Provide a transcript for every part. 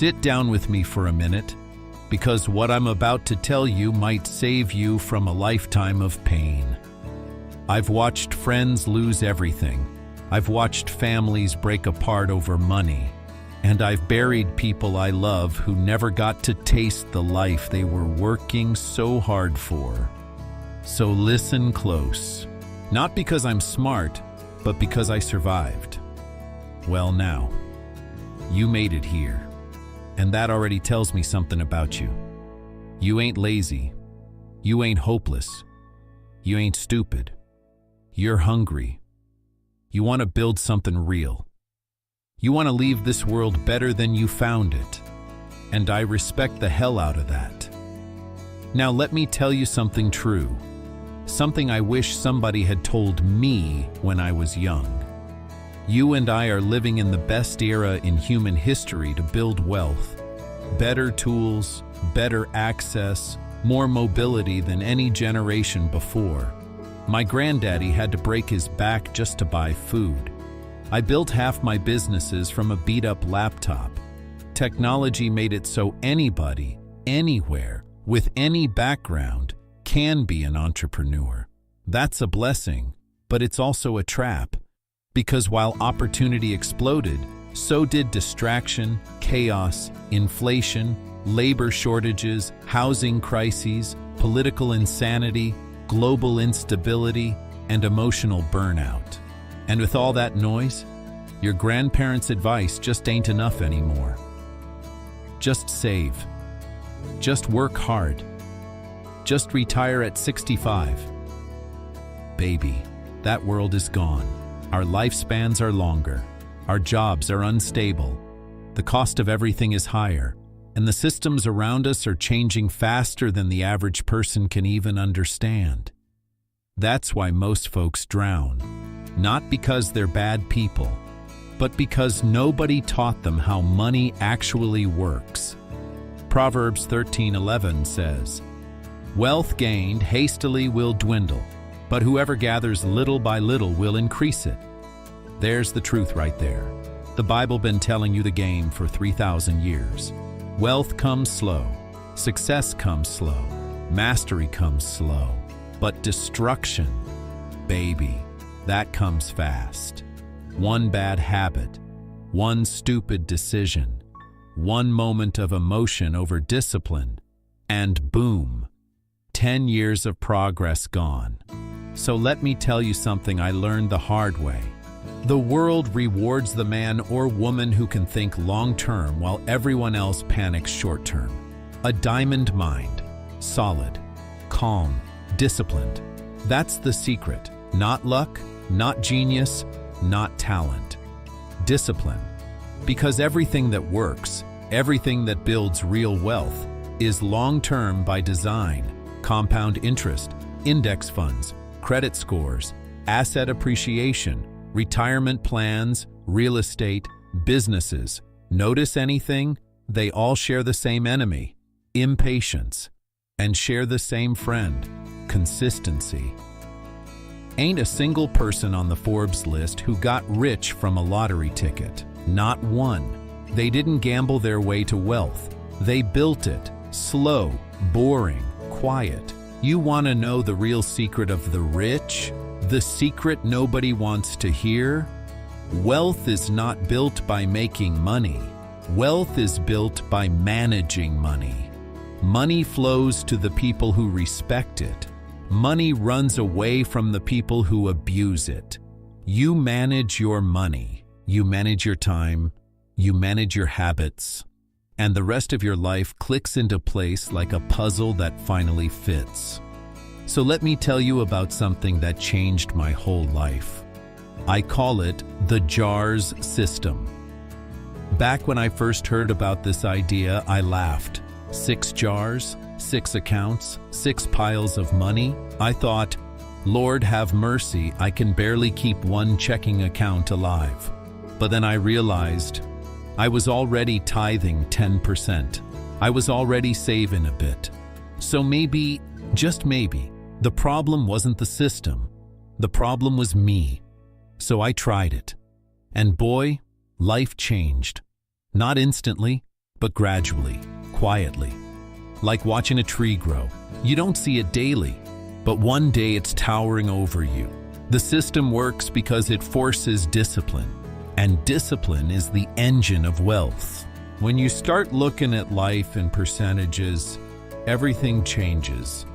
Sit down with me for a minute, because what I'm about to tell you might save you from a lifetime of pain. I've watched friends lose everything. I've watched families break apart over money. And I've buried people I love who never got to taste the life they were working so hard for. So listen close. Not because I'm smart, but because I survived. Well now, you made it here. And that already tells me something about you. You ain't lazy. You ain't hopeless. You ain't stupid. You're hungry. You want to build something real. You want to leave this world better than you found it. And I respect the hell out of that. Now let me tell you something true. Something I wish somebody had told me when I was young. You and I are living in the best era in human history to build wealth. Better tools, better access, more mobility than any generation before. My granddaddy had to break his back just to buy food. I built half my businesses from a beat-up laptop. Technology made it so anybody, anywhere, with any background, can be an entrepreneur. That's a blessing, but it's also a trap. Because while opportunity exploded, so did distraction, chaos, inflation, labor shortages, housing crises, political insanity, global instability, and emotional burnout. And with all that noise, your grandparents' advice just ain't enough anymore. Just save. Just work hard. Just retire at 65. Baby, that world is gone. Our lifespans are longer. Our jobs are unstable. The cost of everything is higher. And the systems around us are changing faster than the average person can even understand. That's why most folks drown. Not because they're bad people, but because nobody taught them how money actually works. Proverbs 13:11 says, "Wealth gained hastily will dwindle, but whoever gathers little by little will increase it." There's the truth right there. The Bible been telling you the game for 3,000 years. Wealth comes slow, success comes slow, mastery comes slow, but destruction, baby, that comes fast. One bad habit, one stupid decision, one moment of emotion over discipline, and boom, 10 years of progress gone. So let me tell you something I learned the hard way. The world rewards the man or woman who can think long-term while everyone else panics short-term. A diamond mind, solid, calm, disciplined. That's the secret. Not luck, not genius, not talent. Discipline. Because everything that works, everything that builds real wealth, is long-term by design. Compound interest, index funds, credit scores, asset appreciation, retirement plans, real estate, businesses. Notice anything? They all share the same enemy, impatience, and share the same friend, consistency. Ain't a single person on the Forbes list who got rich from a lottery ticket. Not one. They didn't gamble their way to wealth. They built it. Slow, boring, quiet. You want to know the real secret of the rich? The secret nobody wants to hear? Wealth is not built by making money. Wealth is built by managing money. Money flows to the people who respect it. Money runs away from the people who abuse it. You manage your money. You manage your time. You manage your habits. And the rest of your life clicks into place like a puzzle that finally fits. So let me tell you about something that changed my whole life. I call it the JARS system. Back when I first heard about this idea, I laughed. 6 jars, 6 accounts, 6 piles of money. I thought, Lord have mercy, I can barely keep one checking account alive. But then I realized I was already tithing 10%. I was already saving a bit. So maybe, just maybe, the problem wasn't the system. The problem was me. So I tried it. And boy, life changed. Not instantly, but gradually, quietly. Like watching a tree grow. You don't see it daily, but one day it's towering over you. The system works because it forces discipline, and discipline is the engine of wealth. When you start looking at life in percentages, everything changes.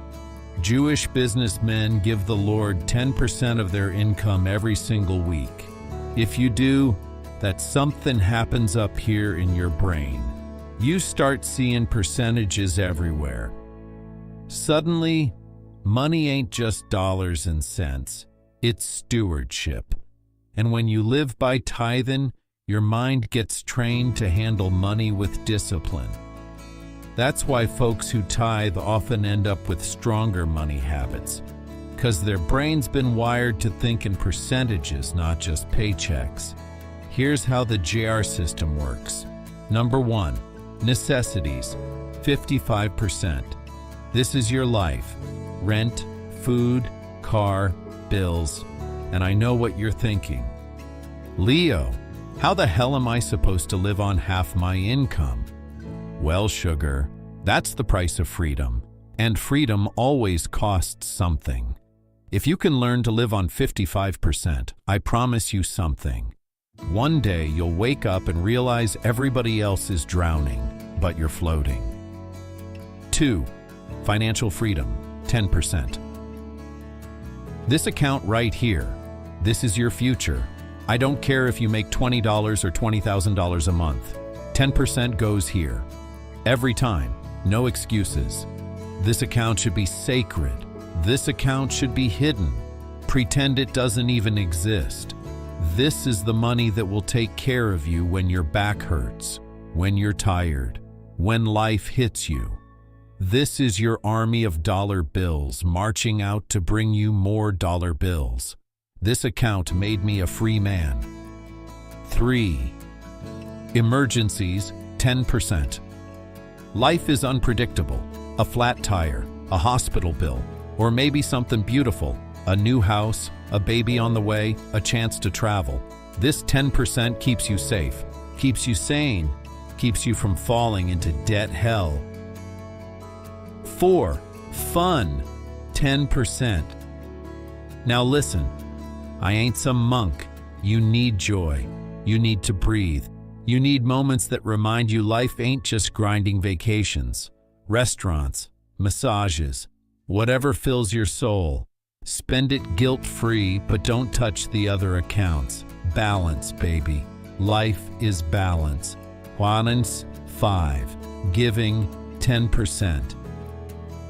Jewish businessmen give the Lord 10% of their income every single week. If you do, that something happens up here in your brain. You start seeing percentages everywhere. Suddenly, money ain't just dollars and cents, it's stewardship. And when you live by tithing, your mind gets trained to handle money with discipline. That's why folks who tithe often end up with stronger money habits, because their brain's been wired to think in percentages, not just paychecks. Here's how the JR system works. Number 1, necessities, 55%. This is your life: rent, food, car, bills. And I know what you're thinking. Leo, how the hell am I supposed to live on half my income? Well, sugar, that's the price of freedom. And freedom always costs something. If you can learn to live on 55%, I promise you something. One day you'll wake up and realize everybody else is drowning, but you're floating. 2, financial freedom, 10%. This account right here, this is your future. I don't care if you make $20 or $20,000 a month. 10% goes here. Every time, no excuses. This account should be sacred. This account should be hidden. Pretend it doesn't even exist. This is the money that will take care of you when your back hurts, when you're tired, when life hits you. This is your army of dollar bills marching out to bring you more dollar bills. This account made me a free man. 3, emergencies, 10%. Life is unpredictable. A flat tire, a hospital bill, or maybe something beautiful, a new house, a baby on the way, a chance to travel. This 10% keeps you safe, keeps you sane, keeps you from falling into debt hell. 4, fun, 10%. Now listen, I ain't some monk. You need joy. You need to breathe. You need moments that remind you life ain't just grinding vacations, restaurants, massages, whatever fills your soul. Spend it guilt-free, but don't touch the other accounts. Balance, baby. Life is balance. Balance, 5. Giving, 10%.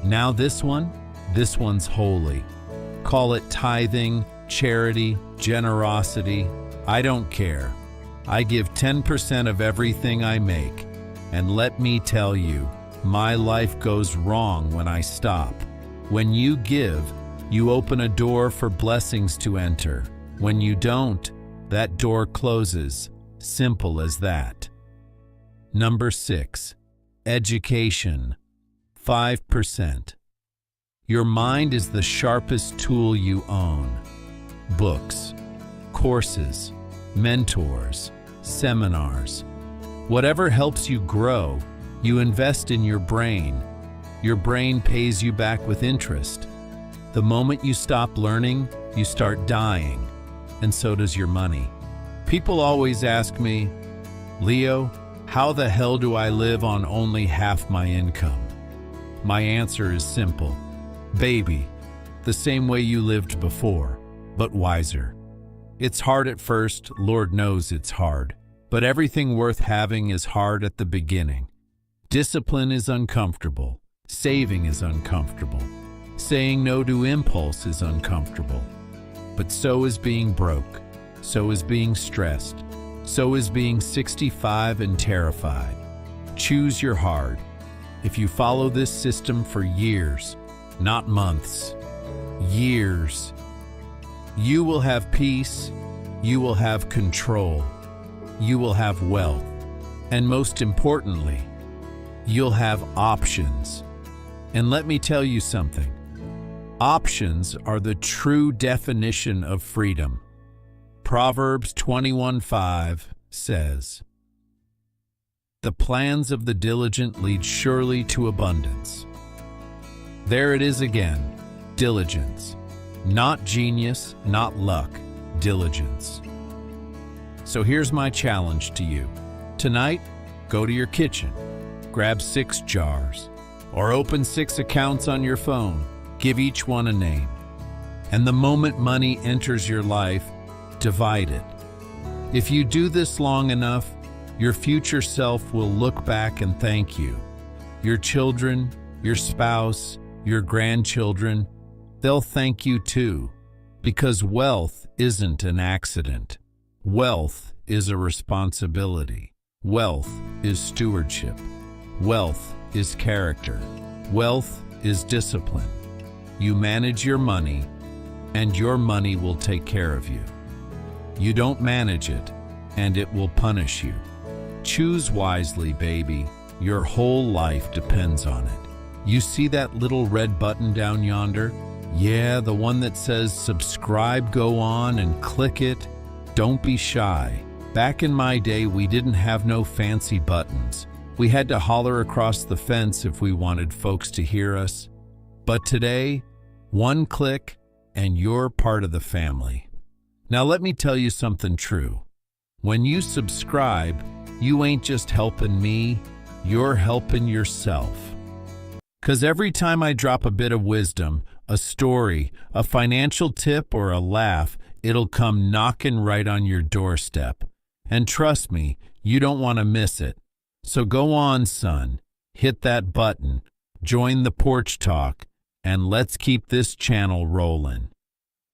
Now this one's holy. Call it tithing, charity, generosity. I don't care. I give 10% of everything I make. And let me tell you, my life goes wrong when I stop. When you give, you open a door for blessings to enter. When you don't, that door closes. Simple as that. Number 6, education, 5%. Your mind is the sharpest tool you own. Books, courses, mentors, seminars. Whatever helps you grow, you invest in your brain. Your brain pays you back with interest. The moment you stop learning, you start dying, and so does your money. People always ask me, Leo, how the hell do I live on only half my income? My answer is simple. Baby, the same way you lived before, but wiser. It's hard at first, Lord knows it's hard, but everything worth having is hard at the beginning. Discipline is uncomfortable. Saving is uncomfortable. Saying no to impulse is uncomfortable. But so is being broke. So is being stressed. So is being 65 and terrified. Choose your hard. If you follow this system for years, not months, years, you will have peace, you will have control, you will have wealth, and most importantly, you'll have options. And let me tell you something. Options are the true definition of freedom. Proverbs 21:5 says, The plans of the diligent lead surely to abundance. There it is again, diligence. Not genius, not luck, diligence. So here's my challenge to you. Tonight, go to your kitchen, grab 6 jars, or open 6 accounts on your phone. Give each one a name. And the moment money enters your life, divide it. If you do this long enough, your future self will look back and thank you. Your children, your spouse, your grandchildren, they'll thank you too. Because wealth isn't an accident. Wealth is a responsibility. Wealth is stewardship. Wealth is character. Wealth is discipline. You manage your money, and your money will take care of you. You don't manage it, and it will punish you. Choose wisely, baby. Your whole life depends on it. You see that little red button down yonder? Yeah, the one that says subscribe, go on and click it. Don't be shy. Back in my day, we didn't have no fancy buttons. We had to holler across the fence if we wanted folks to hear us. But today, one click and you're part of the family. Now let me tell you something true. When you subscribe, you ain't just helping me, you're helping yourself. 'Cause every time I drop a bit of wisdom, a story, a financial tip, or a laugh, it'll come knocking right on your doorstep. And trust me, you don't want to miss it. So go on, son, hit that button, join the porch talk, and let's keep this channel rolling.